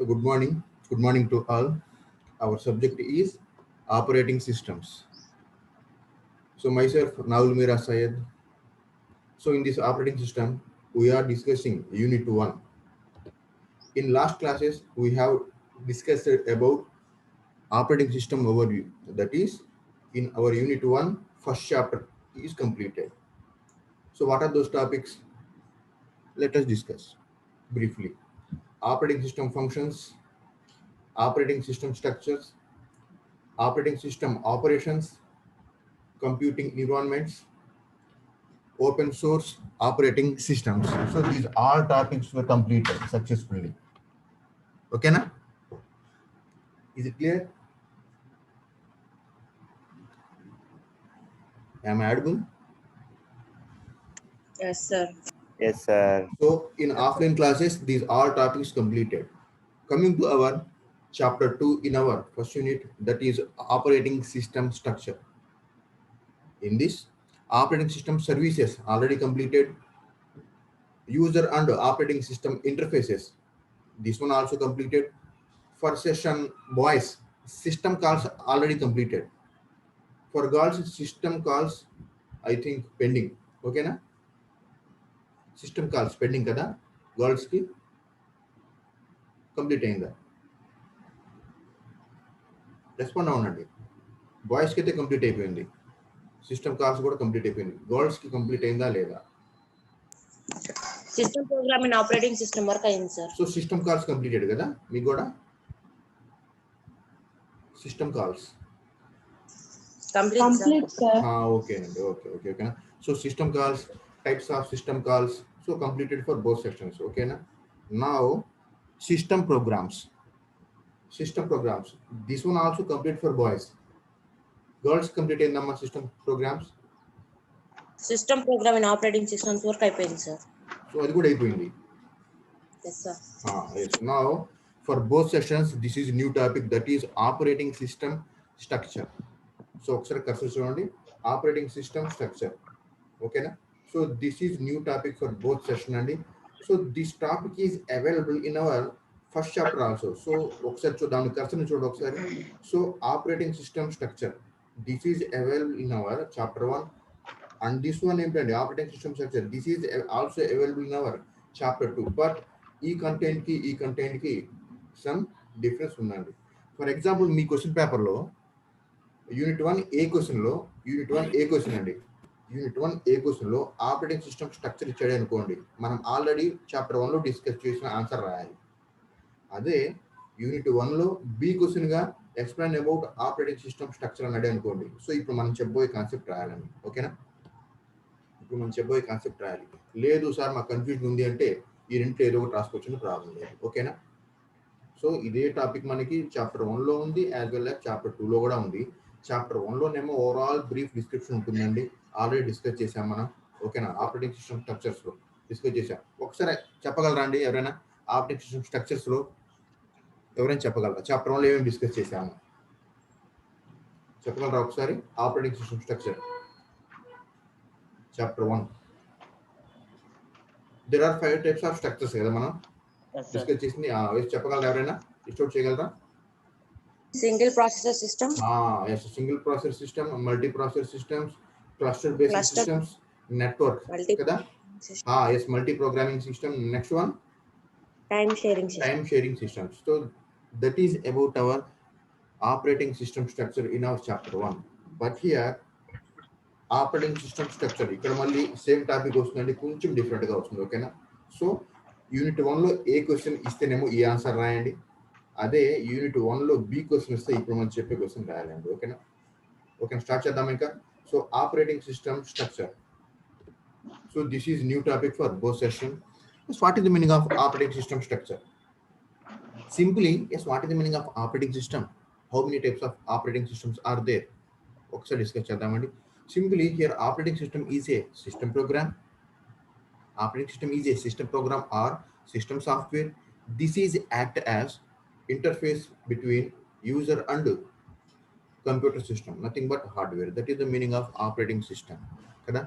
Good morning. Good morning to all. Our subject is operating systems. So myself, Naul Mira Sayed. So in this operating system, we are discussing Unit 1. In last classes, we have discussed about operating system overview. That is, in our Unit 1, first chapter is completed. So what are those topics? Let us discuss briefly. Operating system functions, operating system structures, operating system operations, computing environments, open source operating systems. So these all topics were completed successfully. Okay, na? Is it clear? Am I audible? Yes, sir. Yes, sir. So in offline classes, these all topics completed. Coming to our chapter 2 in our first unit, that is operating system structure. In this, operating system services already completed, user and operating system interfaces. This one also completed. For session boys, system calls already completed. For girls, system calls, I think pending. Okay na? System calls pending kada? Girls ki complete అయిందా? Respond అవునండి. బాయ్స్కి అయితే complete అయిపోయింది. System calls కూడా complete అయిపోయింది. గర్ల్స్కి complete అయిందా లేదా? System program in operating system work అయింది sir. So system calls completed కదా మీకు కూడా? System calls complete sir. ఓకేనండి. ఓకేనా. So system calls, types of system calls, so completed for both sections. ఓకేనా. Now system programs. This one also complete for boys. Girls complete అయిందమ్మా system programs. System program in operating systems work అయిపోయింది sir. So అది కూడా అయిపోయింది. Yes sir. Yes. Now for both sessions, this is new topic, that is operating system structure. So ఒకసారి cursor చూడండి, operating system structure. ఓకేనా. So this is new topic for both session అండి. So this topic is available in our first chapter also. So ఒకసారి దాని కర్సర్ని చూడండి ఒకసారి. So operating system structure, this is available in our chapter 1. And this one ఏంటండి operating system structure, this is also available in our chapter 2. But ఈ కంటెంట్కి some difference ఉందండి. For example me question పేపర్లో యూనిట్ 1 ఏ క్వశ్చన్లో operating system structure ఇచ్చాడు అనుకోండి, మనం already chapter 1లో డిస్కస్ చేసిన ఆన్సర్ రాయాలి. అదే యూనిట్ 1లో బి క్వశ్చన్గా explain about operating system structure అన్నాడు అనుకోండి. సో ఇప్పుడు మనం చెప్పబోయే కాన్సెప్ట్ రాయాలండి. ఓకేనా. లేదు సార్ మాకు కన్ఫ్యూజన్ ఉంది అంటే ఈ రెంట్లో ఏదో ఒకటి రాసుకోవచ్చు, ప్రాబ్లం లేదు. ఓకేనా. సో ఇదే టాపిక్ మనకి చాప్టర్ 1లో ఉంది, యాజ్ వెల్ యాజ్ చాప్టర్ 2లో కూడా ఉంది. చాప్టర్ 1లోనేమో ఓవరాల్ బ్రీఫ్ డిస్క్రిప్షన్ ఉంటుందండి, ఆల్రెడీ డిస్కస్ చేసాం మనం. ఓకేనా. ఆపరేటింగ్ సిస్టమ్ స్ట్రక్చర్స్లో డిస్కస్ చేసాం. ఒకసారి చెప్పగలరా అండి ఎవరైనా? ఆపరేటింగ్ సిస్టమ్ స్ట్రక్చర్స్లో ఎవరైనా చెప్పగలరా? చాప్టర్ 1లో ఏమేమి డిస్కస్ చేసాము చెప్పగలరా ఒకసారి? Operating system structure chapter 1. there are 5 types of structures కదా మనం డిస్కస్ చేసింది. చెప్పగలరా ఎవరైనా? లిస్ట్ చేయగలరా? Single processor system. Single processor system, multi processor systems, cluster based systems, network కదా. Multi programming system. Next one time sharing systems. So that is about our operating system structure in our chapter 1. But here operating system structure ఇక్కడ మళ్ళీ same topic వస్తుందండి, కొంచెం డిఫరెంట్గా వస్తుంది. ఓకేనా. So unit 1లో A question ఇస్తేనేమో ఈ ఆన్సర్ రాయండి. అదే యూనిట్ 1లో బి క్వశ్చన్ ఇస్తే ఇప్పుడు మనం చెప్పే క్వశ్చన్ రాయాలండి. ఓకేనా. స్టార్ట్ చేద్దాం ఇంకా. So operating system structure. So this is new topic for both session. What is the meaning of operating system structure? Simply what is the meaning of operating system? How many types of operating systems are there? ఒకసారి discuss చేద్దామండి. Simply here operating system is a system program. Operating system is a system program or system software. This is act as interface between user and computer system, nothing but hardware. That is the meaning of operating system. Kada?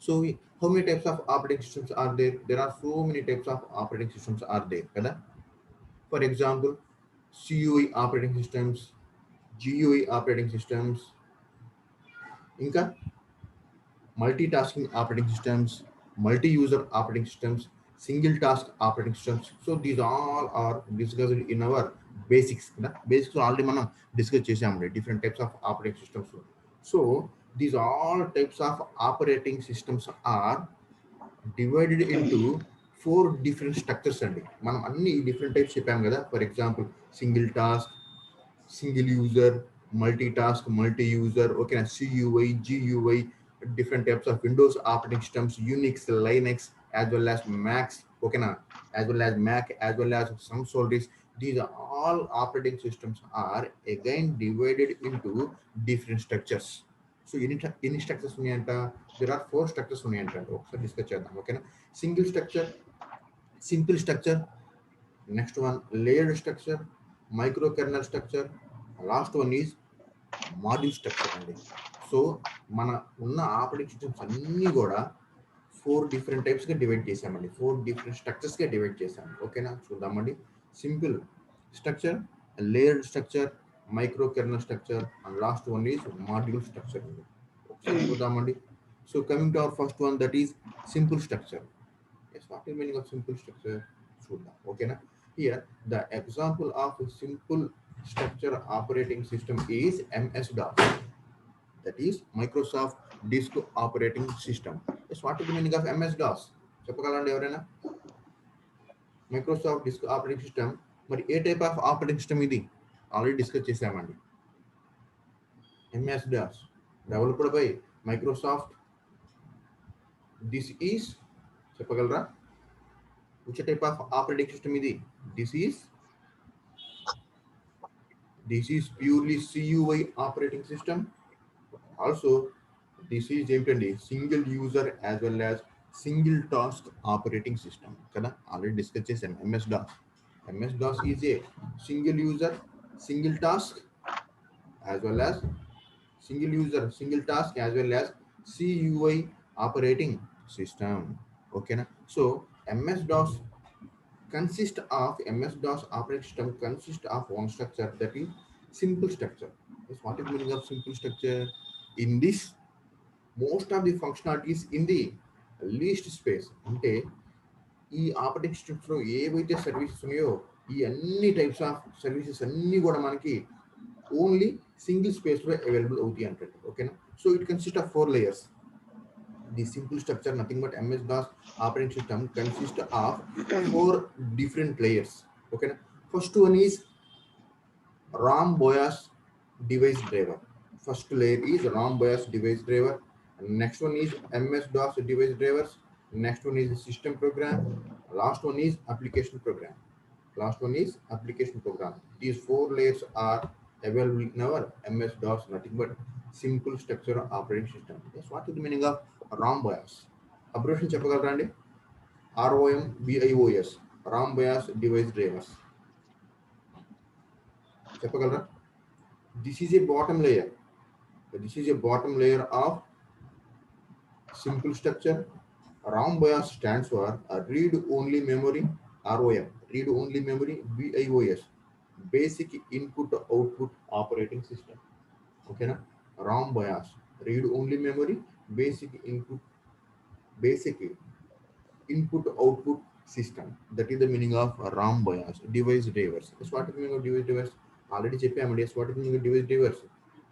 So how many types of operating systems are there? There are so many types of operating systems are there. Kada? For example, CUI operating systems, GUI operating systems, ఇంకా multitasking operating systems, multi-user operating systems, single task operating systems. So these all are discussed in our basics. Basics already మనం discuss చేసాము different types of operating systems. So these all types of operating systems are divided into four different structures అండి. మనం అన్ని different types చెప్పాము కదా. For example, single task, single user, multitask, multi-user, okay, CUI, GUI, different types of Windows operating systems, Unix, Linux, as well as Macs, okay, as well as Mac, as well as some Solaris. These are all operating systems are again divided into different structures. So any structures ఉన్నాయంట, there are four structures ఉన్నాయంట, ఒకసారి discuss చేద్దాం, ఓకేనా. Single structure, simple structure, next one layered structure, micro kernel structure, last one is module structure అండి. So మన ఉన్న operating systems అన్నీ కూడా ఫోర్ డిఫరెంట్ టైప్స్గా డివైడ్ చేసామండి, ఫోర్ డిఫరెంట్ స్ట్రక్చర్స్గా డివైడ్ చేసాము, ఓకేనా. చూద్దామండి. Simple structure, layered structure, micro kernel structure, and last one is module structure అండి. ఒకసారి చూద్దామండి. So coming to hour first one, that is simple structure. What is meaning of simple structure చూద్దాం, ఓకేనా. Here, the example of a simple structure operating system is MS-DOS. That is Microsoft Disk Operating System. Yes, what is the meaning of MS-DOS? చెప్పగలండి ఎవరైనా? Microsoft disc operating system, మరి ఏ type of operating system ఇది? Already discuss చేసామండి. MS-DOS developed by Microsoft. This is చెప్పగలరా? Which type of operating system ఇది? This is purely CUI operating system. Also, this is ఏంటండి single user as well as single task operating system కదా, already discuss చేశాను. MS-DOS is a single user, single task as well as CUI operating system, ఓకేనా. So MS-DOS operating system consists of one structure, that is simple structure. Yes, what is the meaning of simple structure? In this, most of the functionalities in the least space. అంటే ఈ operating systems లో ఏవైతే services ఉన్నాయో ఈ అన్ని types of services అన్ని కూడా మనకి ఓన్లీ సింగిల్ స్పేస్ లో అవైలబుల్ అవుతాయి అంటే, ఓకేనా. So it consist of 4 layers. The simple structure, nothing but MS-DOS operating system consists of 4 different layers, okay. First one is ROM BIOS device driver. First layer is ROM BIOS device driver. Next one is MS-DOS device drivers. Next one is system program. Last one is application program. These 4 layers are available in our MS-DOS, nothing but simple structure operating system. Yes, what is the meaning of ROM BIOS? Abbreviation చెప్పగలరా అండి? ROM BIOS, ROM BIOS device drivers. చెప్పగలరా? This is a bottom layer of simple structure. ROM BIOS stands for read only memory. ROM, read only memory. BIOS, basic input output operating system, okay na. ROM BIOS, read only memory, basic input output system. That is the meaning of ROM BIOS. Device drivers. Yes, what is the meaning of device drivers? Already చెప్పాము. Yes, what is the meaning of device drivers?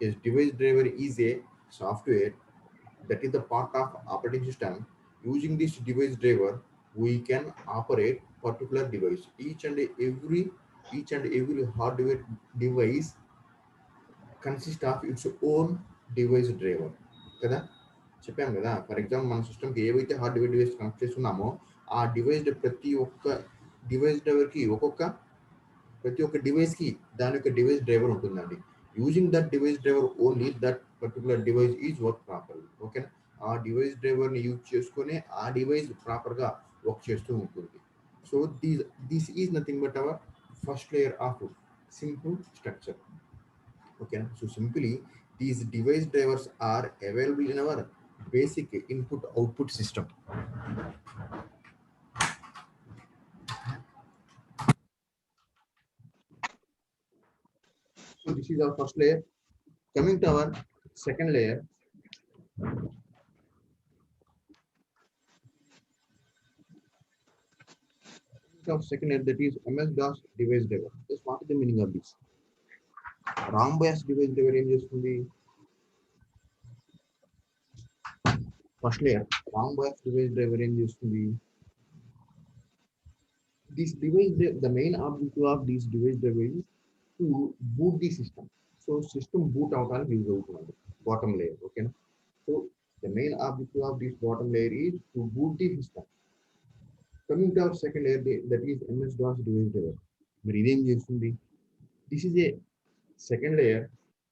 Yes, device driver is a software that is the part of operating system. Using this device driver, we can operate particular device. Each and every hardware device consists of its own device driver కదా, చెప్పాము కదా. For example మన సిస్టమ్కి ఏవైతే hardware device connect చేస్తున్నామో ఆ device ప్రతి ఒక్క డివైస్ డ్రైవర్కి ప్రతి ఒక్క డివైస్కి దాని యొక్క డివైస్ డ్రైవర్ ఉంటుందండి. Using that device driver only that particular device is work properly, ఓకేనా. ఆ డివైస్ డ్రైవర్ని యూజ్ చేసుకునే ఆ డివైస్ ప్రాపర్గా వర్క్ చేస్తూ ఉంటుంది. So this is nothing but our first layer of simple structure, ఓకేనా. So simply these device drivers are available in our basic input output system. So this is our first layer. Coming to our second layer, that is MS-DOS device driver. Just what is the meaning of this? ROM bias device driver ఏం చేస్తుంది? First layer, ROM bias device driver ఏం చేస్తుంది? This device, the main objective of this device driver is to boot the system. So system boot అవడానికి use అవుతుంది. Bottom layer, okay? So the main objective of this bottom layer is to boot the system. Coming to our second layer, that is MS-DOS device driver. మరి ఇదేం చేస్తుంది? This is a second layer.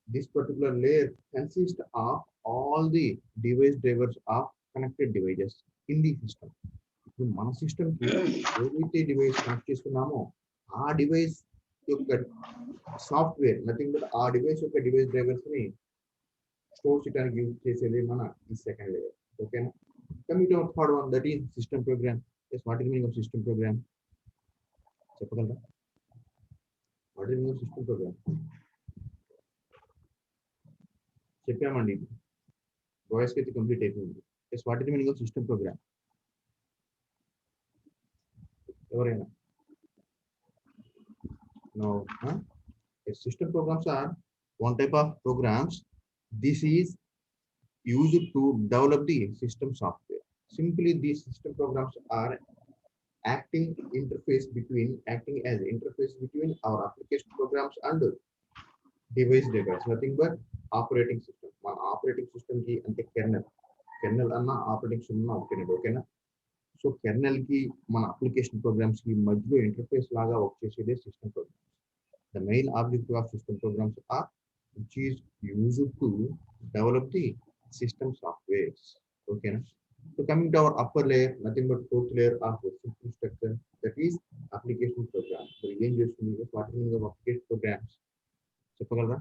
This particular layer consists of all the device drivers of connected devices in the system. ఇప్పుడు మన system కి ఏదైతే device connect చేస్తున్నామో ఆ device యొక్క సాఫ్ట్వేర్ నథింగ్ బట్ ఆ డివైస్ యొక్క డివైస్ డ్రైవర్స్ ని స్టోర్ చేయడానికి యూజ్ చేసేది మన ఈ సెకండ్ లేయర్. ఓకేనా? Coming to our third one, that is system program. What is meaning of system program? చెప్పగలరా? What is meaning of system program? చెప్పామండి, వాయిస్ అయితే కంప్లీట్ అయిపోయింది. What is meaning of system program? ఎవరైనా? No. System programs are one type of programs. This is used to develop the system software. Simply, these system programs are acting as interface between our application programs and device drivers. Nothing but operating system. One operating system ki ante kernel anna operating system na okay na. So kernel కి మన application programs కి మధ్యలో interface లాగా work చేసేదే system programs. The main objective of system programs are which is used to develop the system softwares. ఓకేనా? So coming to our upper layer, nothing but fourth layer of system structure, that is application programs. మరి ఏం చేస్తుంది? What meaning of application programs చెప్పగలరా?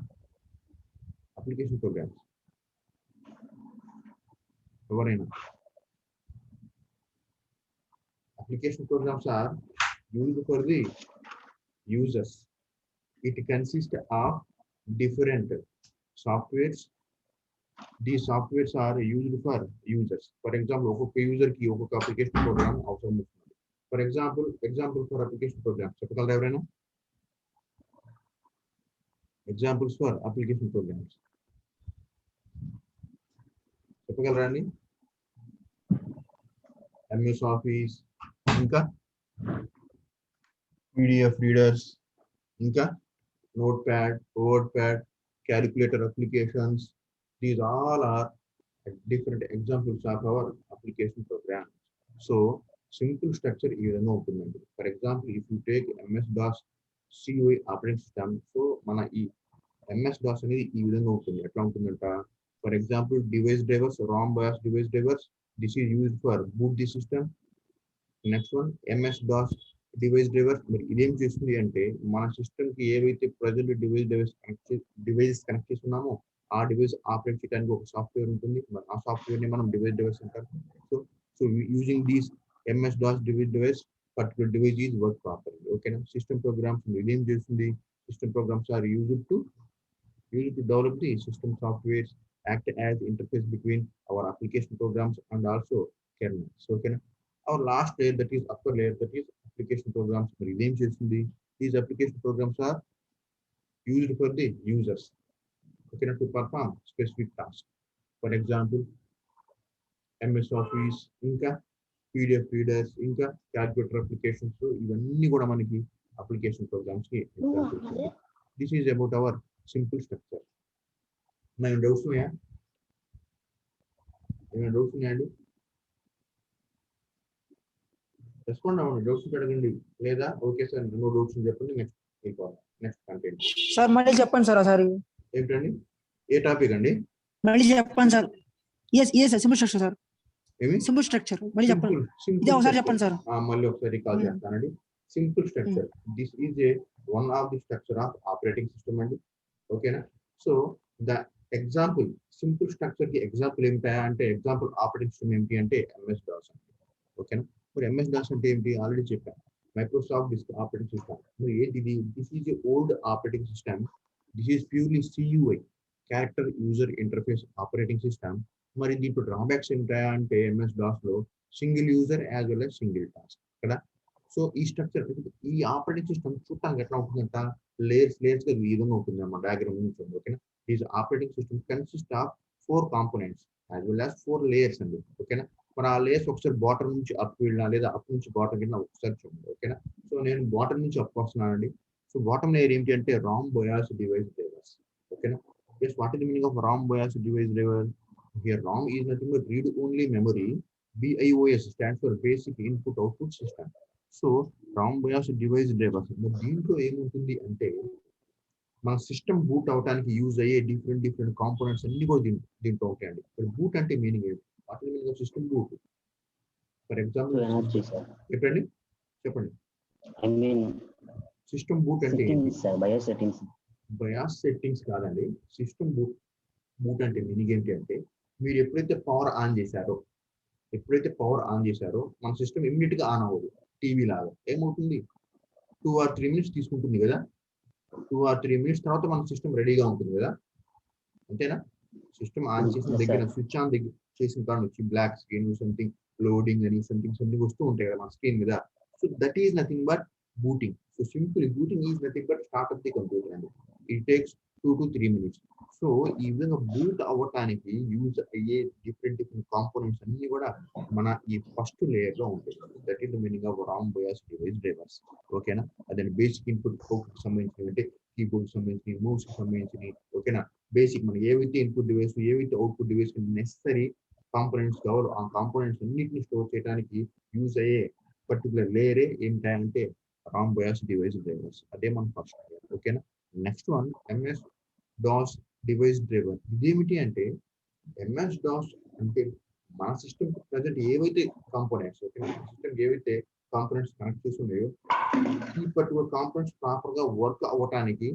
Application programs ఎవరైనా? Application programs are used for the users. It consists of different softwares. These softwares are used for users. For example, ఒక్కొక్క user కి ఒక్కొక్క application program అవసరం ఉంటుంది. For example for application program చెప్పగలరా ఎవరైనా? Examples for application programs చెప్పగలరా అండి? MS Office, ఇంకా PDF readers, ఇంకా Notepad, WordPad, calculator applications. These all are different examples of our application programs. So simple structure ఈ విధంగా ఉంటుందండి. For example, if you take MS-DOS CUI operating system, so మన ఈ MS-DOS అనేది ఈ విధంగా ఉంటుంది. ఎట్లా ఉంటుందంట? For example, device drivers, ROM bias device drivers. This is used for boot the system. Next one MS-DOS device driver. మరి ఇదేం చేస్తుంది అంటే మన సిస్టమ్ కి ఏవైతే ప్రజెంట్ డివైజెస్ కనెక్ట్ చేస్తున్నామో ఆ డివైస్ ఆపరేట్ చేయడానికి ఒక సాఫ్ట్వేర్ ఉంటుంది. మరి ఆ సాఫ్ట్వేర్ ని మనం డివైస్ డ్రైవర్స్ అంటారు. So using these MS-DOS device particular device is work properly. ఓకేనా? సిస్టమ్ ప్రోగ్రామ్స్ ఇదేం చేస్తుంది? System programs are used to develop the system softwares, act as interface between our application programs and also kernels. ఓకేనా? Our last layer, that is upper layer, that is application programs. మరి ఇదేం చేస్తుంది? These application programs are used for the users, okay, to perform specific tasks. For example, MS Office, ఇంకా PDF readers, ఇంకా calculator applications. ఇవన్నీ కూడా మనకి application programs కి examples. This is about hour simple structure. ఏమైనా డౌట్స్ ఉన్నాయా? అండి? Respond అవ్వండి, డౌట్స్ అడగండి. లేదా ఓకే సార్ నో డౌట్స్ చెప్పండి, నెక్స్ట్ కంటెంట్. సార్ మళ్ళీ చెప్పండి సార్. ఒకసారి ఏంటండి? ఏ టాపిక్ అండి? మళ్ళీ చెప్పండి sir. Sir simple structure sir. ఏమి సింపుల్ స్ట్రక్చర్ మళ్ళీ చెప్పండి. ఇదే ఒకసారి చెప్పండి సార్. మళ్ళీ ఒకసారి కాల్ చేస్తానండి. Simple structure, this is a one of the structure of operating system అండి. ఓకేనా? So the example simple structure కి ఎగ్జాంపుల్ ఏమిటా అంటే, ఎగ్జాంపుల్ ఆపరేటింగ్ సిస్టమ్ ఏంటి అంటే MS-DOS అండి. ఓకేనా? మరి MS-DOS అంటే ఏంటి ఆల్రెడీ చెప్పాను, మైక్రోసాఫ్ట్ ఆపరేటింగ్ సిస్టమ్. మరి ఏంటిది? This is a old operating system this is purely CUI, character user interface operating system. మరి దీంట్లో డ్రాబ్యాక్స్ ఏంటా అంటే MS DOS లో single user as well as single task కదా. సో ఈ స్ట్రక్చర్, ఈ ఆపరేటింగ్ సిస్టమ్ చూడటానికి ఎట్లా ఉంటుందంట, లేయర్స్ గా ఈ విధంగా ఉంటుంది అన్నమాట. డయాగ్రామ్ నుంచి ఓకేనా. These operating system consist of 4 components as well as 4 layers అండి. ఓకేనా. మరి ఆ లేయర్స్ ఒకసారి బాటమ్ నుంచి అప్ వెళ్ళినా లేదా అప్ నుంచి బాటమ్ వెళ్ళినా ఒకసారి చూడండి. ఓకేనా. సో నేను బాటమ్ నుంచి అప్ వస్తున్నానండి. సో బాటమ్ లేయర్ ఏంటి అంటే ROM BIOS డివైస్ డ్రైవర్స్. ఓకేనా. Yes, what is the meaning of ROM BIOS device driver? Here ROM is nothing but read only memory. BIOS stands for basic input output system. So ROM BIOS device drivers, మరి దీంట్లో ఏముంటుంది అంటే మన system boot అవడానికి use అయ్యే different components అన్ని కూడా దీంట్లో ఉంటాయండి. బూట్ అంటే మీనింగ్ ఏంటి? What is meaning of system boot? For example energy sir. చెప్పండి. ఐ మీన్ సిస్టమ్ బూట్ అంటే సెట్టింగ్స్ సార్, బయోస్ సెట్టింగ్స్. బయాస్ సెట్టింగ్స్ కాదండి. సిస్టమ్ బూట్ అంటే మీనింగ్ ఏంటి అంటే మీరు ఎప్పుడైతే పవర్ ఆన్ చేశారో మన సిస్టమ్ ఇమ్మీడియట్ గా ఆన్ అవ్వదు. టీవీ లాగా ఏమవుతుంది, 2 or 3 minutes తీసుకుంటుంది కదా. 2 or 3 minutes తర్వాత మన సిస్టమ్ రెడీగా ఉంటుంది కదా, అంతేనా? సిస్టమ్ ఆన్ చేసిన దగ్గర స్విచ్ ఆన్ దగ్గర చేసిన కాడ వచ్చి బ్లాక్ స్క్రీన్ సంథింగ్ లోడింగ్ అని సంథింగ్ వస్తూ ఉంటాయి కదా మన స్క్రీన్ మీద. So that is nothing but booting. So simply booting is nothing but start up the computer and it takes 2 to 3 minutes. So ఈ విధంగా బూట్ అవ్వటానికి యూజ్ అయ్యే డిఫరెంట్ కాంపోనెంట్స్ అన్ని కూడా మన ఈ ఫస్ట్ లేయర్ లో ఉంటాయి. That is the meaning of ROM BIOS device drivers. ఓకేనా. అదే బేసిక్ ఇన్పుట్ అవుట్పుట్ సంబంధించిన అంటే కీబోర్డ్ సంబంధించి, మౌస్ సంబంధించి. ఓకేనా. బేసిక్ మనం ఏవైతే ఇన్పుట్ డివైస్ ఏవైతే అవుట్పుట్ డివైస్ నెసరీ కాంపోనెంట్స్ కావాలో ఆ కాంపోనెంట్స్ అన్నిటిని స్టోర్ చేయడానికి యూజ్ అయ్యే పర్టికులర్ లేయరే ఏంటంటే ROM BIOS డివైస్ డ్రైవర్స్. అదే మన ఫస్ట్ లేయర్. ఓకేనా. Next one MS DOS device driver. ఇదేమిటి అంటే MS DOS అంటే మన సిస్టమ్ ప్రజెంట్ ఏవైతే కాంపోనెంట్స్ ఏవైతే కాంపోనెంట్స్ కనెక్ట్ చేసి ఉన్నాయో ఈ పర్టికులర్ కాంపోనెంట్స్ ప్రాపర్ గా వర్క్ అవ్వటానికి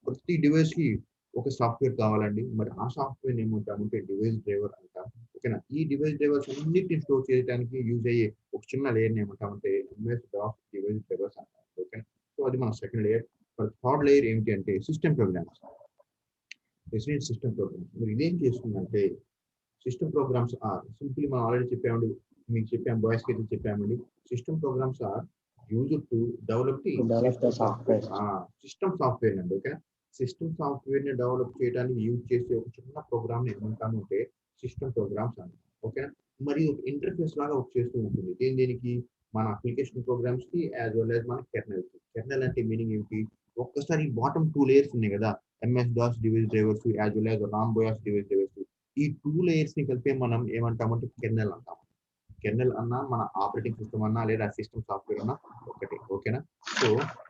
ప్రతి డివైస్ కి ఒక సాఫ్ట్వేర్ కావాలండి. మరి ఆ సాఫ్ట్వేర్ ఏమంటామంటే డివైస్ డ్రైవర్ అంటాం. ఓకేనా. ఈ డివైస్ డ్రైవర్స్ అన్నిటిని స్టోర్ చేయడానికి యూజ్ అయ్యే ఒక చిన్న లేయర్ ఏమంటామంటే MS DOS డివైస్ డ్రైవర్స్ అంటాం. ఓకేనా. సో అది మన సెకండ్ లేయర్. థర్డ్ లేయర్ ఏంటి అంటే సిస్టమ్ ప్రోగ్రామ్స్. సిస్టమ్ ప్రోగ్రామ్స్ మీరు ఇదేం చేస్తుందంటే సిస్టమ్ ప్రోగ్రామ్స్ ఆర్ సింపుల్లీ మనం ఆల్రెడీ చెప్పామండి, మీకు చెప్పాము, బాయ్స్ కి అయితే చెప్పామండి. System programs are used to develop the software. System software అండి. ఓకేనా. సిస్టమ్ సాఫ్ట్వేర్ ని డెవలప్ చేయడానికి యూజ్ చేసే ఒక చిన్న ప్రోగ్రామ్ ని ఏమంటామంటే సిస్టమ్ ప్రోగ్రామ్స్ అంటాం. ఓకేనా. మరి ఒక ఇంటర్ఫేస్ లాగా వర్క్ చేస్తూ ఉంటుంది. దేనికి మన అప్లికేషన్ ప్రోగ్రామ్స్ కి యాజ్ వెల్ యాజ్ మన కెర్నల్ కి. కెర్నల్ అంటే మీనింగ్ ఏంటి, ఒక్కసారి బాటమ్ 2 లేయర్స్ ఉన్నాయి కదా, MS DOS device drivers as well as ROM BIOS device drivers. ఈ 2 లేయర్స్ ని కలిపి మనం ఏమంటామంటే కెర్నల్ అంటాం. కెర్నల్ అన్నా మన ఆపరేటింగ్ సిస్టమ్ అన్నా లేదా సిస్టమ్ సాఫ్ట్వేర్ అన్నా ఒకటి. ఓకేనా. సో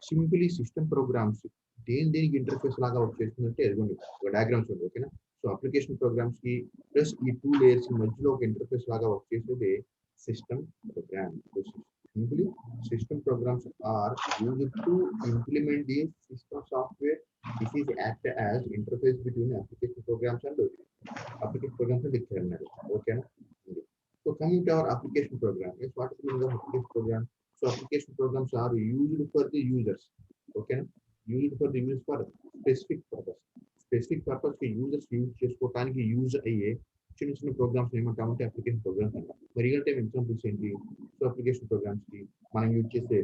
సింపుల్లీ సిస్టమ్ ప్రోగ్రామ్స్ దేనికి ఇంటర్ఫేస్ లాగా వర్క్ చేస్తుందంటే ఎదుగుండి ఒక డయాగ్రామ్స్ ఉంది. ఓకేనా. సో అప్లికేషన్ ప్రోగ్రామ్స్ కి ప్లస్ ఈ 2 లేయర్స్ మధ్యలో ఒక ఇంటర్ఫేస్ లాగా వర్క్ చేసేది system program. Simply, system programs are used to implement the system software. This is act as interface between application programs and the kernel. Okay. So coming to our application program, yes, what is the meaning of application program? So application programs are used for the users. Okay. Used for the users for specific purpose. Specific purpose కి users use చేసుకోవడానికి use అయ్యే చిన్న programs ఏమంటామంటే application programs అంటాం. మరి real time examples ఏంటి? So application programs కి మనం యూజ్ చేసే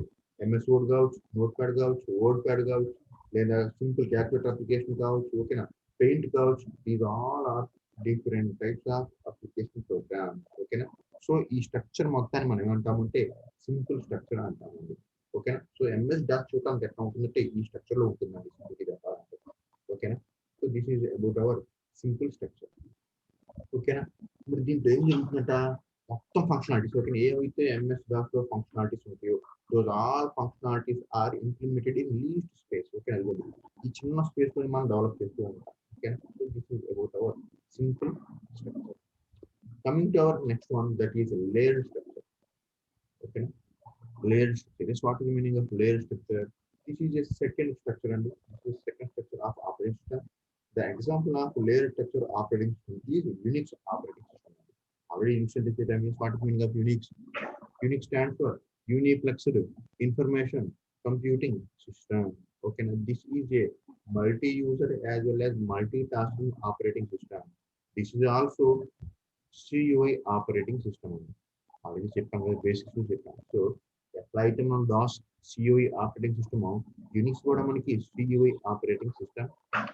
MS Word కావచ్చు, నోట్ ప్యాడ్ కావచ్చు, వర్డ్ ప్యాడ్ కావచ్చు, లేదా సింపుల్ క్యాల్కులేటర్ అప్లికేషన్ కావచ్చు. ఓకేనా. పెయింట్ కావచ్చు. These all are different types of application program. ఓకేనా. సో ఈ స్ట్రక్చర్ మొత్తాన్ని మనం ఏమంటామంటే సింపుల్ స్ట్రక్చర్ అంటామండి. ఓకేనా. సో MS DOS చూడటానికి ఎట్లా ఉంటుందంటే ఈ స్ట్రక్చర్ లో ఉంటుందండి సింపుల్ చెప్పాలంటే. ఓకేనా. So this is about hour simple structure. ఓకేనా. మరి దీంట్లో ఏం జరుగుతుందంట, మొత్తం ఫంక్షనాలిటీస్. ఓకే. ఏవైతే MS DOS లో ఫంక్షనాలిటీస్ ఉంటాయో those all functionalities are implemented in least space. Okay. ఈ చిన్న స్పేస్ లో మనం డెవలప్ చేస్తూ ఉంటాం. Okay. So this is about hour simple structure. Coming to our next one, that is layered structure. Okay. Layered structure. This what is the meaning of layered structure? This is a second structure and this is second structure of operating system. The example of layered structure operating system is Unix operating system. Already initially said, I mean, what is the meaning of Unix? Unix stands for Uniplexed Information Computing System. Okay, now this is a multi-user as well as multitasking operating system. This is also CUI operating system. Already చెప్పాం కదా basics చెప్పాం. So ఎట్లయితే మనం DOS CUI operating system Unix కూడా మనకి CUI operating system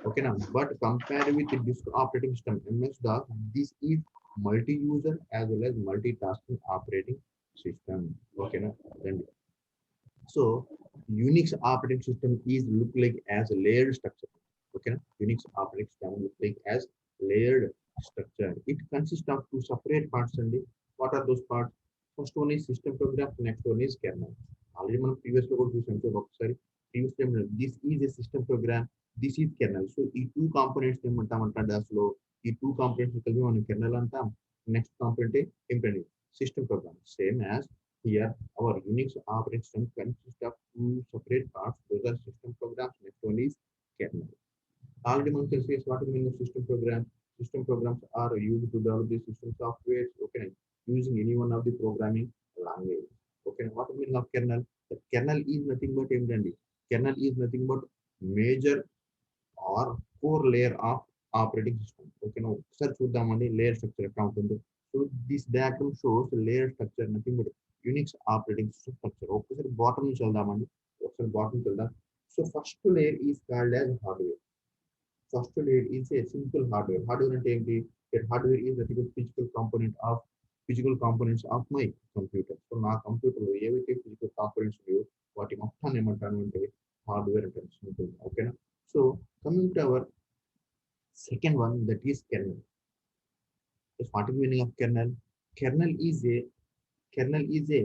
ఓకేనా. But compare with disk operating system MS DOS, this is multi user as well as multi tasking operating system ఓకేనా. రండి. So Unix operating system is look like as layered structure ఓకేనా. Unix operating system look like as layered structure. It consists of two separate parts only. What are those parts? First one is system program, next one is kernel. Already మనం previous లో కూడా చూసాం. So ఒకసారి previous time this is a system program, this is kernel. So ఈ two components ఏమంటామంట DOS లో, ఈ two components కలిపి మనం kernel అంటాం. నెక్స్ట్ కాంపోనెంట్ ఏంటండి system program. Same as here our Unix operating system consists of two separate parts. Those are system programs, next one is kernel. Already మనం తెలిసి what is the meaning of system program? System programs are used to develop the system software okay using any one of the programming language okay. What is the meaning of kernel? The kernel is nothing but ఏంటండి, kernel is nothing but major or core layer of operating system okay. now ఒకసారి చూద్దామండి layer structure ఎట్లా ఉంటుందో. so this diagram shows the layer structure nothing but Unix operating system structure. ఒకసారి bottom నుంచి వెళ్దామండి, ఒకసారి bottom నుంచి వెళ్దాం. So first layer is called as hardware. First layer is a simple hardware. Hardware అంటే ఏంటి? That hardware is the physical components of my computer. So నా computer లో ఏవైతే ఫిజికల్ కాంపోనెంట్స్ ఉన్నాయో వాటి మొత్తాన్ని ఏమంటాను అంటే హార్డ్వేర్ అంటే ఉంటుంది ఓకేనా. So coming to hour second one that is kernel. What is meaning of kernel? Kernel is a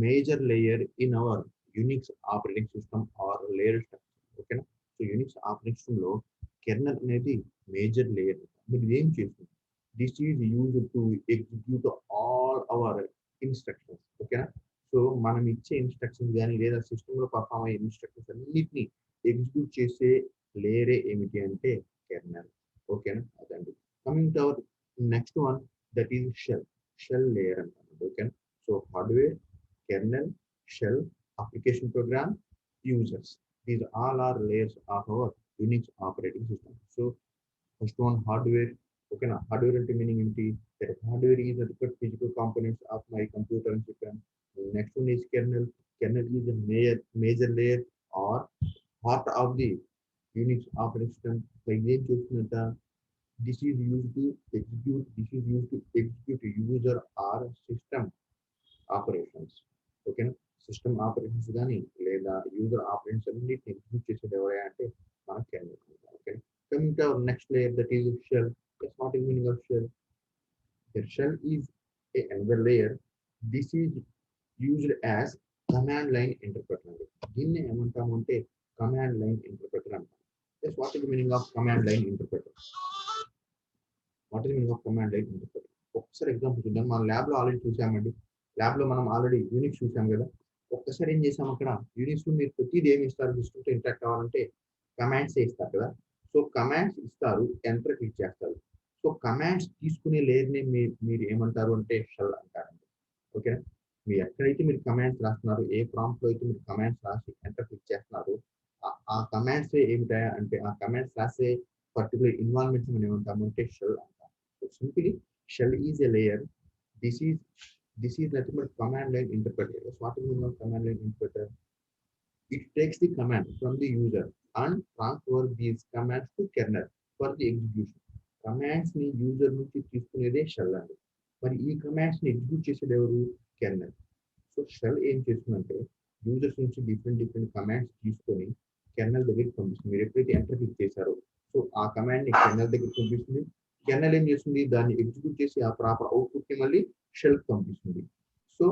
major layer in our Unix operating system or layer structure ఓకేనా. సో యూనిక్స్ ఆపరేటింగ్ సిస్టమ్ లో kernel అనేది major layer. మీరు ఏం చేస్తుంది? This is use to execute all our instructions ఓకేనా. So మనం ఇచ్చే instructions కానీ లేదా సిస్టమ్ లో పర్ఫామ్ అయ్యే ఇన్స్ట్రక్షన్స్ అన్నిటిని ఎగ్జిక్యూట్ చేసే లేయరే ఏమిటి అంటే కెర్నల్ ఓకేనా. అదండి. Coming to our next one that is shell layer అంటారు ఓకేనా. So hardware, kernel, shell, application program, users. These all are layers of our Unix operating system. So first one hardware. Okay, now hardware into meaning empty. That hardware is the physical components of my computer and system. Next one is kernel. Kernel is a major layer or part of the Unix operating system. Like this is used to execute. This is used to execute user or system operations. Okay. System operations కానీ లేదా user operations అన్నిటిని execute చేసేది ఎవరైనా అంటే మన kernel okay. Coming to our next layer that is shell. What is meaning of shell? Shell is a another layer. This is used as command line interpreter అండి. దీన్ని ఏమంటాము అంటే కమాండ్ లైన్ ఇంటర్ప్రెటర్ అంటాం. What is meaning of command line interpreter? What is meaning of command line interpreter? ఒకసారి example చూద్దాం. మన lab లో already చూసామండి. ల్యాబ్ లో మనం ఆల్రెడీ యూనిక్స్ చూసాం కదా. ఒక్కసారి ఏం చేసాం అక్కడ యూనిక్స్ లో మీరు ప్రతిదీ ఏమి ఇస్తారు సిస్టమ్తో ఇంటరాక్ట్ అవ్వాలంటే కమాండ్స్ ఇస్తారు కదా. సో కమాండ్స్ ఇస్తారు, ఎంటర్ క్లిక్ చేస్తారు. సో కమాండ్స్ తీసుకునే లేయర్ని మీరు ఏమంటారు అంటే షెల్ అంటారండి ఓకేనా. మీరు ఎక్కడైతే మీరు కమాండ్స్ రాస్తున్నారు, ఏ ప్రాంప్ట్ లో అయితే మీరు కమాండ్స్ రాసి ఎంటర్ క్లిక్ చేస్తున్నారు, ఆ కమాండ్స్ ఏమిటాయా అంటే ఆ కమాండ్స్ రాసే పర్టికులర్ ఇన్వాల్వ్మెంట్స్ మనం ఏమంటాము అంటే షెల్ అంటాం. So simply shell is a layer. This is nothing but command line interpreter. What is the meaning of command line interpreter? It takes the command from the user and transfer these commands to kernel for the execution. Commands ni user నుంచి తీసుకునేదే shell అండి. మరి ఈ commands ని execute చేసేది ఎవరు? Kernel. So shall ఏం చేస్తుందంటే యూజర్స్ నుంచి డిఫరెంట్ కమాండ్స్ తీసుకొని కెర్నల్ దగ్గరికి పంపిస్తుంది. మీరు ఎప్పుడైతే ఎంటర్ క్లిక్ చేశారో సో ఆ కమాండ్ ని కెర్నల్ దగ్గరికి పంపిస్తుంది. కెర్నల్ ఏం చేస్తుంది? దాన్ని ఎగ్జిక్యూట్ చేసి ఆ ప్రాపర్ అవుట్పుట్ ని మళ్ళీ షెల్ పంపిస్తుంది. సో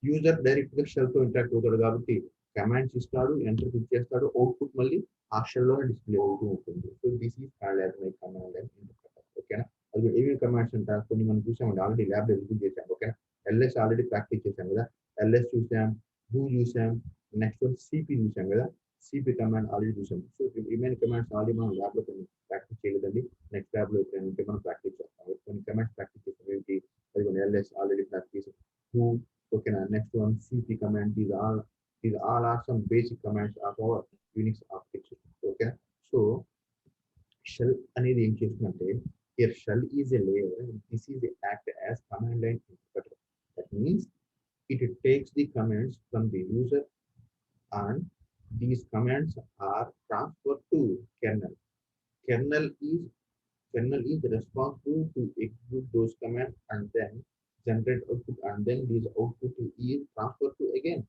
యూజర్ డైరెక్ట్ గా షెల్ తో ఇంటరాక్ట్ అవుతాడు కాబట్టి కమాండ్స్ ఇస్తాడు, ఎంటర్ క్లిక్ చేస్తాడు, అవుట్పుట్ మళ్ళీ ఆ షెల్ లోనే డిస్ప్లే అవుతూ ఉంటుంది. So this is called as my command line interpreter ఓకేనా. అది ఏమేమి కమాండ్స్ అంటారు కొన్ని మనం చూసామండి ఆల్రెడీ ల్యాబ్ లో ఎగ్జిక్యూట్ చేసాం ఓకేనా. ఎల్ఎస్ ఆల్రెడీ ప్రాక్టీస్ చేసాం కదా. ఎల్ఎస్ చూసాం, హూ చూసాం, నెక్స్ట్ వన్ సిపి చూసాం కదా. సిపి కమాండ్ ఆల్రెడీ చూసాం. సో రిమైన్ కమాండ్స్ ఆల్రెడీ మనం ల్యాబ్ లో కొన్ని ప్రాక్టీస్ చేయలేదండి. నెక్స్ట్ ల్యాబ్ లో ఎప్పుడైనా మనం ప్రాక్టీస్ చేస్తాం. కొన్ని కమాండ్స్ ప్రాక్టీస్ చేస్తాం ఏంటి అది LS already practice. who okay na next one cp command. These all are some basic commands of our Unix architecture okay. So అనేది ఏం చేస్తుందంటే here shell is a layer, this is a act as command line interpreter. That means it takes the commands from the user and these commands are transferred to kernel. Kernel is responsible to execute those commands and then generate output, and then this output is transferred to again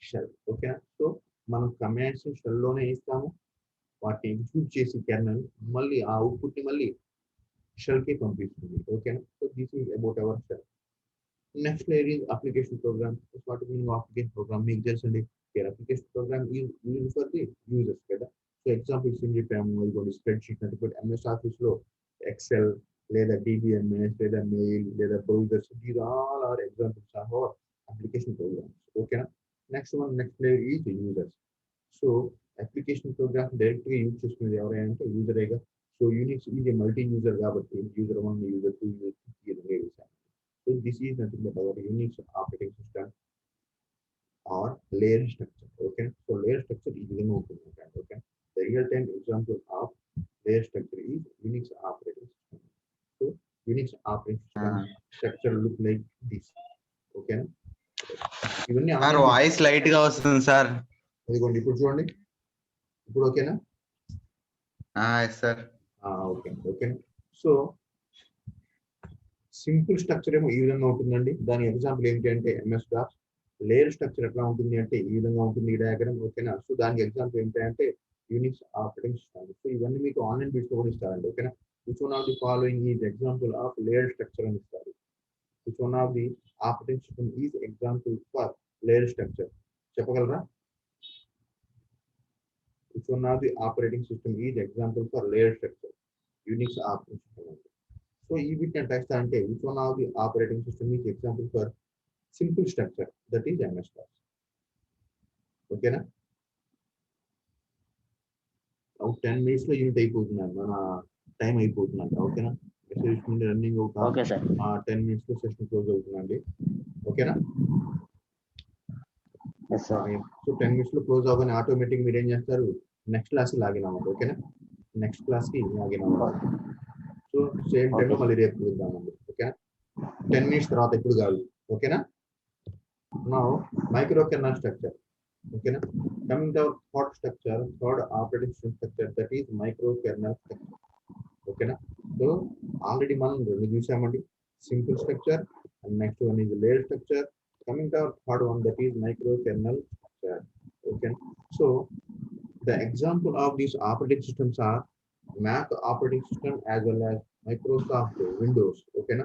shell. Okay, so మనం commands shell లోనే ఇస్తాము, వాటిని execute చేసి kernel మళ్ళీ ఆ output ని మళ్ళీ shell కి పంపిస్తుంది. ఓకేనా, so this is about our shell. Next layer is application program. What meaning of application program మీకు తెలుసండి. Application program is used for the users కదా. సో ఎగ్జాంపుల్స్ ఏం చెప్పాము, ఇదిగోండి స్ప్రెడ్ షీట్ అంటే ఇప్పుడు ఎంఎస్ ఆఫీస్ లో ఎక్సెల్ లేదా డిబిఎంఎస్ లేదా మెయిల్ లేదా browsers, these all are examples of our application programs. ఓకేనా. Next layer is users. So application program direct గా యూజ్ చేసుకునేది ఎవరైనా యూజరేగా. So Unix is multi user కాబట్టి user 1, user 2, user 3 So this is nothing but our Unix operating system or layer structure. Okay, so layer structure is open. Okay, the real-time example of layer structure is Unix operating system. So Unix operating system structure look like this. Okay, ఇవన్నీ sir voice light గా వస్తుంది sir. ఇదిగోండి ఇప్పుడు చూడండి, ఇప్పుడు ఓకేనా? Sir okay okay. So simple structure ఏమో ఈ విధంగా ఉంటుందండి. దాని ఎగ్జాంపుల్ ఏంటి అంటే ఎంఎస్ డాట్. లేయర్ స్ట్రక్చర్ ఎట్లా ఉంటుంది అంటే ఈ విధంగా ఉంటుంది ఈ డయాగ్రామ్. ఓకేనా, సో దానికి ఎగ్జాంపుల్ ఏంటి అంటే యూనిక్స్ ఆపరేటింగ్ సిస్టమ్. సో ఇవన్నీ మీకు ఆన్లైన్ బిట్స్ కూడా ఇస్తారండి. ఓకేనా, which one of the following is example of layer structure అని ఇస్తారు. Which one of the operating system is example for layer structure, చెప్పగలరా? Which one of the operating system is example for layer structure, Unix operating system. So ఈ వీటిని text అంటే which one of the operating system is example for simple structure, that is MS DOS. ఓకేనా, 10 minutes లో unit అయిపోతున్నాను, మన time అయిపోతుందంట. ఓకేనా, message running okay sir. 10 minutes లో session close అవుతుందండి. ఓకేనా, సో 10 minutes లో క్లోజ్ అవ్వగానే ఆటోమేటిక్ మీరు ఏం చేస్తారు, నెక్స్ట్ క్లాస్ కి లాగిన్ అవ్వండి. ఓకేనా, నెక్స్ట్ క్లాస్ కి లాగిన్ అవ్వాలి. సో సేమ్ టైం లో మళ్ళీ రేపు చూద్దామండి. ఓకే, 10 minutes తర్వాత ఇప్పుడు కాదు. ఓకేనా, నౌ మైక్రో కెర్నల్ స్ట్రక్చర్. ఓకేనా, coming to third structure, third operating system structure, that is micro kernel structure. ఓకేనా, సో ఆల్రెడీ మనం రెండు చూసామండి, simple structure and next one is layer structure. Coming to third one, that is micro kernel structure. Okay, so the example of these operating systems are Mac operating system as well as Microsoft Windows. Okay na,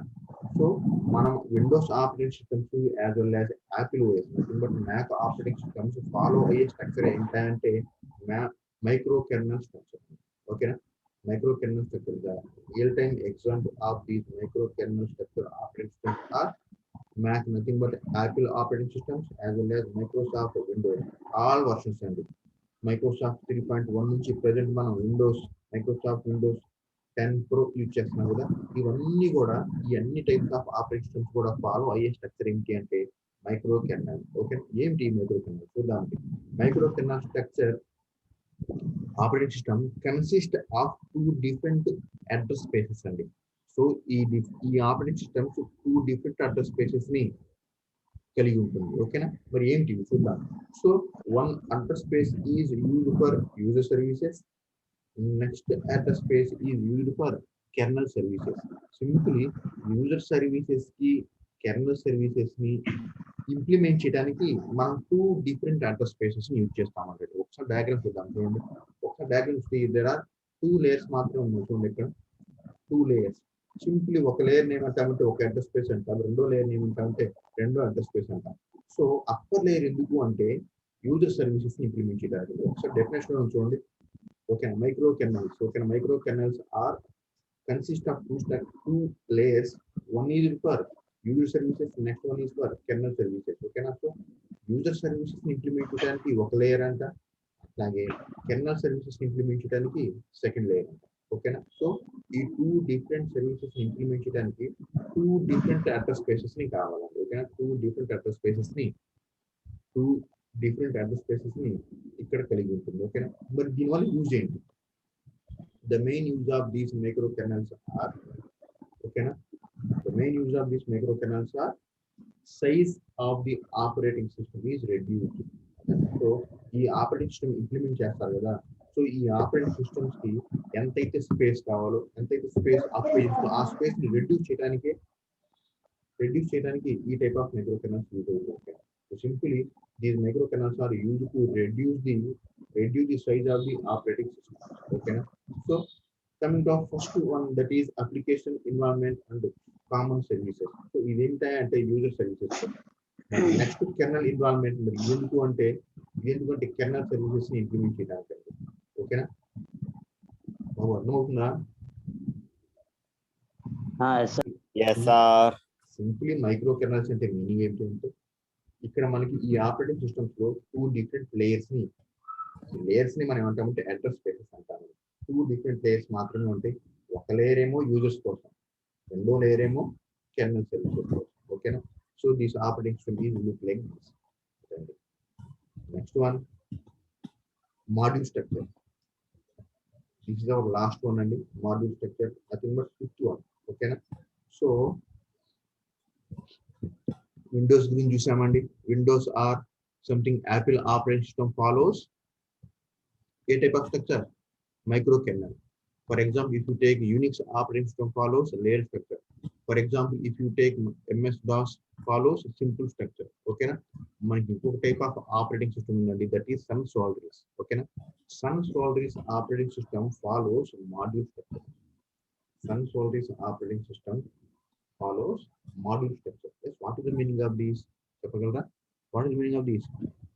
so manam Windows operating systems as well as Apple OS, nothing but Mac operating systems follow a structure entante micro kernel structure. Okay na, micro kernel structure, the real time example of these micro kernel structure operating systems are Mac, nothing but Apple operating systems as well as Microsoft Windows, all versions and Microsoft 3.1 నుంచి present మనం Microsoft Windows 10 Pro use చేస్తున్నాం కదా. ఇవన్నీ కూడా ఈ అన్ని types of operating systems కూడా follow అయ్యే స్ట్రక్చర్ ఏంటి అంటే మైక్రో కెర్నల్. ఓకే, ఏంటి మైక్రో కెర్నల్ చూద్దామండి. Micro kernel structure operating system consist of 2 different address spaces అండి. సో ఈ operating systems 2 different address spaces ని కలిగి ఉంటుంది. ఓకేనా, మరి ఏంటి చూద్దాం. So one address space is used for user services, next address space is used for kernel services. Simply user services కి కెర్నల్ సర్వీసెస్ ని ఇంప్లిమెంట్ చేయడానికి మనం 2 డిఫరెంట్ అడ్రస్ స్పేసెస్ ని యూజ్ చేస్తామంటే ఒకసారి డయాగ్రామ్ చూద్దాం. చూడండి, ఒకసారి డయాగ్రామ్ దేర్ ఆర్ 2 layers మాత్రమే ఉన్నాయి. చూడండి ఇక్కడ 2 layers. సింప్లీ ఒక లేయర్ ఏమంటామంటే ఒక అడ్రస్ స్పేస్ అంటాం, రెండో లేయర్ ఏమంటామంటే రెండో అడ్రస్ స్పేస్ అంటాం. సో అప్పర్ లేయర్ ఎందుకు అంటే యూజర్ సర్వీసెస్ ని ఇంప్లిమెంట్ చేయడానికి. ఒకసారి డెఫినేషన్ చూడండి. Okay, micro kernels. Okay, micro kernels are consist of 2 layers. One is for user services, next one is for kernel services. ఓకేనా, సో యూజర్ సర్వీసెస్ ని implement చేయడానికి ఒక లేయర్ అంట, అలాగే కెర్నల్ సర్వీసెస్ ని ఇంప్లిమెంట్ చేయడానికి సెకండ్ లేయర్ అంట. ఓకేనా, సో ఈ 2 డిఫరెంట్ సర్వీసెస్ ని ఇంప్లిమెంట్ చేయడానికి 2 డిఫరెంట్ అడ్రస్ స్పేసెస్ ని కావాలండి. ఓకేనా, 2 డిఫరెంట్ అడ్రస్ స్పేసెస్ ని ఇక్కడ కలిగి ఉంటుంది. ఓకేనా, మరి దీనివల్ల యూజ్ ఏంటి? the main use of these microkernels are, okay na? The main use of these microkernels are size of the operating system is reduced. So ఈ ఆపరేటింగ్ సిస్టమ్ ఇంప్లిమెంట్ చేస్తారు కదా, సో ఈ ఆపరేటింగ్ సిస్టమ్స్ కి ఎంతైతే space కావాలో, ఎంతైతే space occupy చేస్తుందో ఆ స్పేస్ ని రెడ్యూస్ చేయడానికి ఈ టైప్ ఆఫ్ మైక్రోకెనాల్స్ యూజ్ అవుతుంది. So simply these microkernels are use to reduce the size of the operating system. ఓకేనా? సో coming to first one, that is application environment and common services. So ఇదేంటంటే user services. Next kernel environment. మరి ఎందుకంటే kernel services ని implement చేయడానికి. ఓకేనా? బాబు అర్థమవుతుందా? sir. Yes, sir. Simply micro kernels అంటే మీనింగ్ ఏంటంటే ఇక్కడ మనకి ఈ ఆపరేటింగ్ సిస్టమ్స్ లో 2 డిఫరెంట్ లేయర్స్ ని మనం ఏమంటామంటే అడ్రస్ స్పేసెస్ అంటాము. 2 డిఫరెంట్ లేయర్స్ మాత్రమే ఉంటాయి. ఒక లేయర్ ఏమో యూజర్స్ కోసం, రెండో లేయర్ ఏమో కెర్నల్ సర్వీసెస్ కోసం. ఓకేనా? So this operating system is look like this. Next one, module structure. This is our last one అండి, module structure. Nothing but 5th one. ఓకేనా? సో విండోస్ గురించి చూసామండి. Windows or something Apple operating system follows a type of structure? Microkernel. For example, if you take Unix operating system follows layer structure. For example, if you take MS-DOS follows simple structure. Okay na? మనకి ఇంకొక type of operating system ఉందండి, that is Sun Solaris. ఓకేనా? Sun Solaris operating system follows module structure. Sun Solaris operating system follows module structure. Yes, what is the meaning of these? చెప్పగలరా? What is the meaning of these?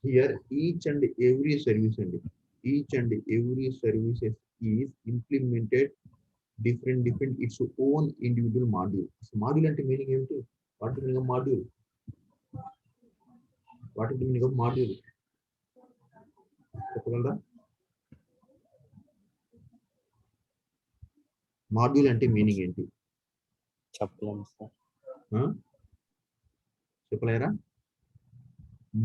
Here each and every service అండి, each and every services is implemented different its own individual module. So module అంటే meaning ఏంటి? What is the meaning of module? What is the meaning of module? చెప్పగలరా? Module అంటే meaning ఏంటి? చెప్పలేము sir. చెప్పలేరా?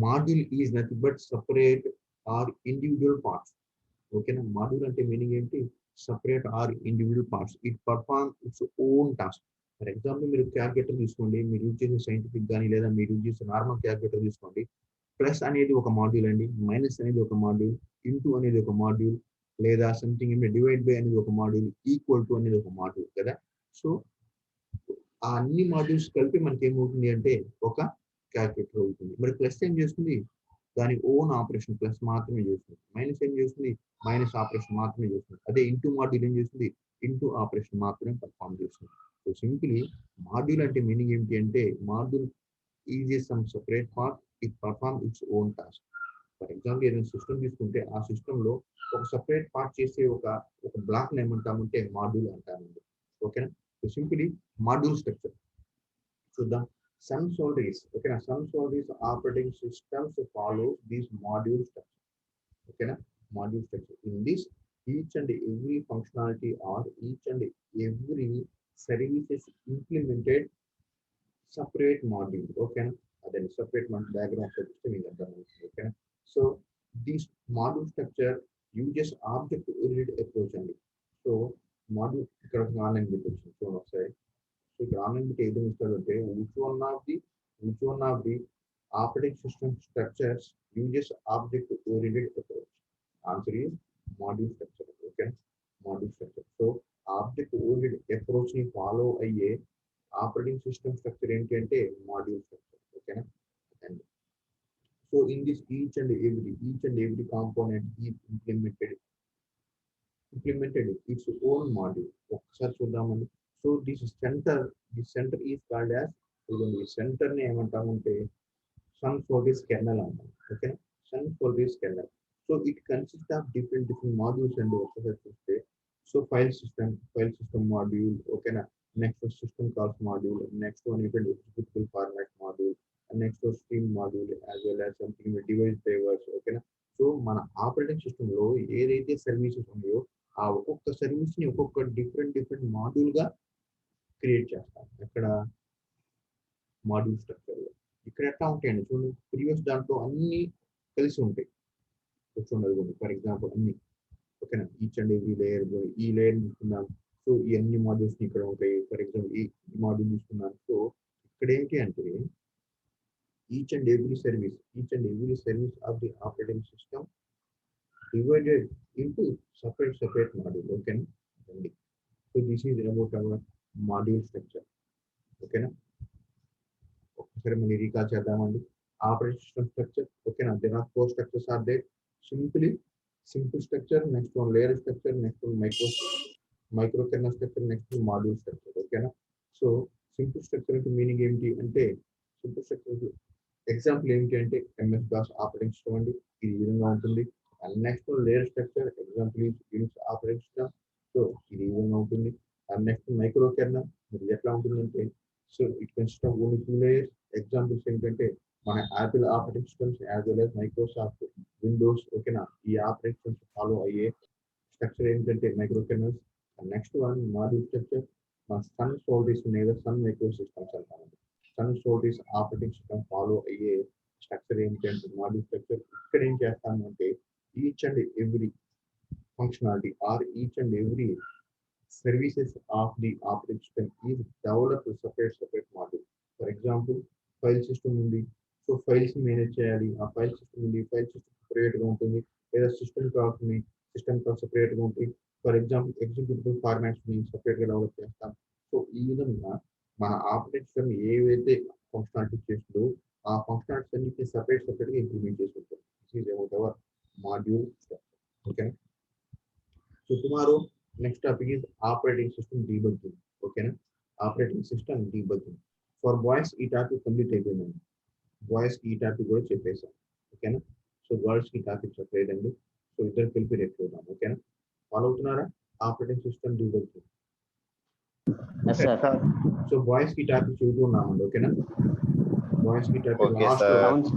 Module is nothing but separate or individual parts. ఓకేనా? Module అంటే meaning ఏంటి? Separate or individual parts. It perform its own task. For example మీరు calculator తీసుకోండి, మీరు యూజ్ చేసే సైంటిఫిక్ కానీ లేదా మీరు యూజ్ చేసే నార్మల్ క్యాల్కులేటర్ తీసుకోండి. ప్లస్ అనేది ఒక మాడ్యూల్ అండి, మైనస్ అనేది ఒక మాడ్యూల్, ఇంటూ అనేది ఒక మాడ్యూల్, లేదా సంథింగ్ డివైడ్ బై అనేది ఒక మాడ్యూల్, ఈక్వల్ టు అనేది ఒక మాడ్యూల్ కదా. సో ఆ అన్ని మాడ్యూల్స్ కలిపి మనకి ఏమవుతుంది అంటే ఒక క్యాల్కులేటర్ అవుతుంది. మరి ప్లస్ ఏం చేస్తుంది? దాని ఓన్ ఆపరేషన్ ప్లస్ మాత్రమే చేస్తుంది. మైనస్ ఏం చేస్తుంది? మైనస్ ఆపరేషన్ మాత్రమే చేస్తుంది. అదే ఇంటూ మాడ్యూల్ ఏం చేస్తుంది? ఇంటూ ఆపరేషన్ మాత్రమే పర్ఫామ్ చేస్తుంది. సో సింప్లీ మాడ్యూల్ అంటే మీనింగ్ ఏంటి అంటే module is some separate part, it perform its own task. For example ఏదైనా సిస్టమ్ తీసుకుంటే ఆ సిస్టమ్ లో ఒక సెపరేట్ పార్ట్ చేసే ఒక బ్లాక్ ఏమంటామంటే మాడ్యూల్ అంటామండి. ఓకేనా? సో సింప్లీ మాడ్యూల్ స్ట్రక్చర్ చూద్దాం. Some salaries, okay na, some salaries operating systems follow these module structure. Okay na, module structure. In this, each and every functionality or each and every service is implemented separate module. Okay na, then separate module diagram of the system in the. Okay na, so this module structure uses object-oriented approach only. So module ఇక్కడ online పెట్టొచ్చు చూడండి ఒకసారి. So గ్రామీణ ఏదో ఇస్తాడంటే which one of the operating system structures uses object oriented approach? Answer is module structure. Okay, module structure. So object oriented approach ni follow అయ్యే operating system structure ఏంటి అంటే module structure. ఓకేనా? And so in this each and every component is implemented its own module. ఒకసారి చూద్దామండి. So this centre is called as, ఈ centre ని ఏమంటామంటే Sun Solaris kernel అంటాం. ఓకేనా? Sun Solaris kernel. So it consist of different modules అండి. ఒకసారి చూస్తే సో ఫైల్ సిస్టమ్ మాడ్యూల్. ఓకేనా? Next system calls module, next one executable format module, next stream module as well as something device drivers. ఓకేనా? So మన operating system లో ఏదైతే services ఉన్నాయో ఆ ఒక్కొక్క సర్వీస్ ని ఒక్కొక్క డిఫరెంట్ మాడ్యూల్ గా క్రియేట్ చేస్తాం. ఇక్కడ మాడ్యూల్ స్ట్రక్చర్ లో ఇక్కడ ఎట్లా ఉంటాయండి చూడండి. ప్రీవియస్ దాంట్లో అన్ని కలిసి ఉంటాయి. చూడండి, ఫర్ ఎగ్జాంపుల్ అన్ని ఓకేనా. ఈచ్ అండ్ ఎవ్రీ లేయర్ ఈ లేయర్ తీసుకున్నాం. సో ఈ అన్ని మాడ్యూల్స్ ఇక్కడ ఉంటాయి. ఫర్ ఎగ్జాంపుల్ ఈ మాడ్యూల్ తీసుకున్నాను. సో ఇక్కడ ఏంటి అంటే each and every service of the operating system divided into separate module. Okay, so this is about our module structure. Okay, ఒకసారి మళ్ళీ రీకాల్ చేద్దామండి. Operating system structure. ఓకేనా, there are 4 structures are there. Simple structure, next one layer structure, next one micro kernel structure, next one module structure. ఓకేనా. So simple structure అంటే meaning ఏంటి అంటే, simple structure example ఏంటి అంటే MS DOS operating system అండి, ఇది ఈ విధంగా ఉంటుంది. And next one layer structure, example is Unix operating system. So ఇది ఈ విధంగా ఉంటుంది. And next మైక్రో కెర్నల్, ఇది ఎట్లా ఉంటుందంటే, so it consist of only 2 layers. Examples ఏంటంటే మన Apple operating systems as well as Microsoft Windows. ఓకేనా, ఈ ఆపరేటింగ్ సిస్టమ్స్ ఫాలో అయ్యే స్ట్రక్చర్ ఏంటంటే micro kernels. And next one module structure. మన సన్ సోల్టీస్ ఉన్నాయి, సన్ మైక్రో సిస్టమ్స్ అంటామండి. సన్ సోల్టీస్ ఆపరేటింగ్ సిస్టమ్ ఫాలో అయ్యే స్ట్రక్చర్ ఏంటంటే మాడ్యూల్ స్ట్రక్చర్. ఇక్కడ ఏం చేస్తాము అంటే each and every functionality or each and every services of the operating system is developed to separate module. For example, file system ఉంది. So files manage చేయాలి. ఆ file system ఉంది, ఫైల్ సిస్టమ్ సెపరేట్ గా ఉంటుంది. లేదా సిస్టమ్ కాల్స్ ఉన్నాయి, system calls separate గా ఉంటాయి. ఫర్ ఎగ్జాంపుల్ ఎగ్జిక్యూటివ్ ఫార్మాట్స్ ని సెపరేట్ గా డెవలప్ చేస్తాం. సో ఈ విధంగా మన ఆపరేటింగ్ సిస్టమ్ ఏవైతే ఫంక్షనాలిటీ చేస్తుందో ఆ ఫంక్షనాలిటీస్ అన్నిటిని సెపరేట్ గా ఇంప్లిమెంట్ చేసి ఉంటుంది. This is about hour module structure. Okay, so tomorrow next topic is operating system debugging. Okay, operating system debugging. For boys ఈ టాపిక్ కంప్లీట్ అయిపోయిందండి. బాయ్స్ ఈ టాపిక్ కూడా చెప్పేసాం. ఓకేనా. సో గర్ల్స్ కి టాపిక్ చెప్పలేదండి. సో ఇద్దరు కలిపి రేపు చూద్దాం. ఓకేనా, ఫాలో అవుతున్నారా? Operating system debugging. Yes, sir. So boys కి టాపిక్ చూస్తూ ఉన్నామండి. ఓకేనా, బాయ్స్ కి టాపిక్ Okay, sir. Sounds